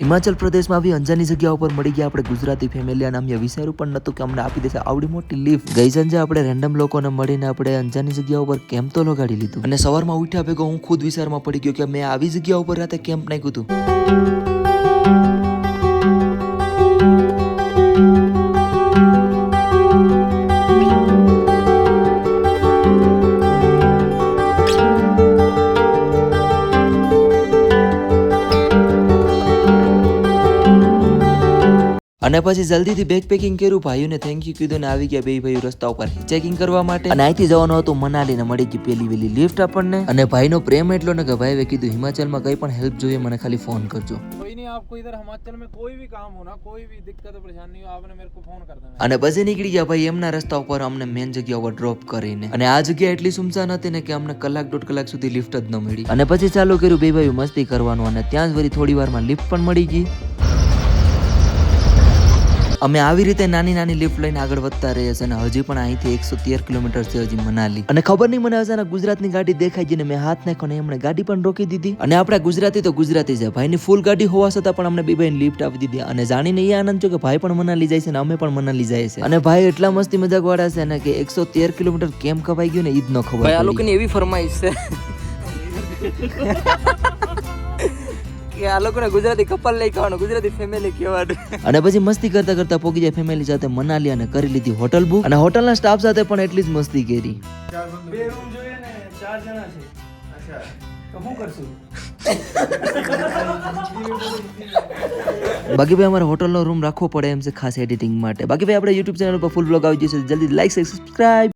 હિમાચલ પ્રદેશમાં આવી અંજાની જગ્યા ઉપર મળી ગયા આપણે ગુજરાતી ફેમિલી અને અમે વિચાર્યું પણ નતું કે અમને આપી દેશે આવડી મોટી લિફ્ટ. ગઈ સાંજે આપણે રેન્ડમ લોકોને મળીને આપણે અંજાની જગ્યા ઉપર કેમ્પ તો લગાડી લીધું અને સવારમાં ઉઠ્યા ભેગો હું ખુદ વિચારમાં પડી ગયો કે મેં આવી જગ્યા ઉપર રાતે કેમ્પ નાખ્યું હતું. અને પછી જલ્દીથી બેગ પેકિંગ કર્યું, ભાઈઓને થેન્ક યુ કીધું ને આવી ગયા બે ભાઈઓ રસ્તા ઉપર ચેકિંગ કરવા માટે. અને અહીંથી જવાનું હતું મનાલી ને મળી ગઈ પેલી વેલી લિફ્ટ આપણને. અને ભાઈનો પ્રેમ એટલો ને કે ભાઈએ કીધું હિમાચલમાં કઈ પણ હેલ્પ જોઈએ મને ખાલી ફોન કરજો. कोई नहीं, आपको इधर हिमाचल में कोई भी काम हो ना, कोई भी दिक्कत परेशानी हो, आपने मेरे को फोन कर देना. અને પછી નીકળી ગયા ભાઈ એમના રસ્તા ઉપર અમને મેન જગ્યા ઉપર ડ્રોપ કરીને. અને આ જગ્યા એટલી સુમસાન હતી ને કે અમને કલાક દોઢ કલાક સુધી લિફ્ટ જ ન મળી. અને પછી ચાલુ કર્યું બે ભાઈઓ મસ્તી કરવાનું અને ત્યાં જ વળી થોડી વારમાં લિફ્ટ પણ મળી ગઈ. અમે આવી રીતે નાની નાની લિફ્ટ લઈને આગળ વધતા રહીએ છીએ અને હજી પણ અહીંથી 113 કિલોમીટર છે હજી મનાલી. અને ખબર નહીં મને અચાનક ગુજરાતની ગાડી દેખાઈ ગઈ ને મેં હાથ નાખ્યો ને એમણે ગાડી પણ રોકી દીધી. અને આપણે ગુજરાતી તો ગુજરાતી છે, ભાઈની ફૂલ ગાડી હોવા છતાં પણ અમને બે ભાઈને લિફ્ટ આપી દીધી. અને જાણીને એ આનંદ છે કે ભાઈ પણ મનાલી જાય છે અને અમે પણ મનાલી જાય છે. અને ભાઈ એટલા મસ્તી મજાક વાળા છે ને કે 113 કિલોમીટર કેમ કપાઈ ગયું ને ઈ જ ન ખબર. ભાઈ આ લોકોની એવી ફરમાઈશ છે કે આ લોકોને ગુજરાતી કપલ લઈ કહેવાનું, ગુજરાતી ફેમિલી કહેવાનું. અને પછી મસ્તી કરતા કરતા પોગી જાય ફેમિલી સાથે મનાલી અને કરી લીધી હોટલ બુક. અને હોટલના સ્ટાફ સાથે પણ એટલી જ મસ્તી કરી. બે રૂમ જોઈએ ને 4 જણા છે. અચ્છા તો શું કરશું? બાકી ભાઈ અમારે હોટલનો રૂમ રાખવો પડે એમ છે ખાસ એડિટિંગ માટે. બાકી ભાઈ આપણે યુટ્યુબ ચેનલ પર ફૂલ બ્લોગ આવી જશે, જલ્દી લાઈક સબસ્ક્રાઇબ.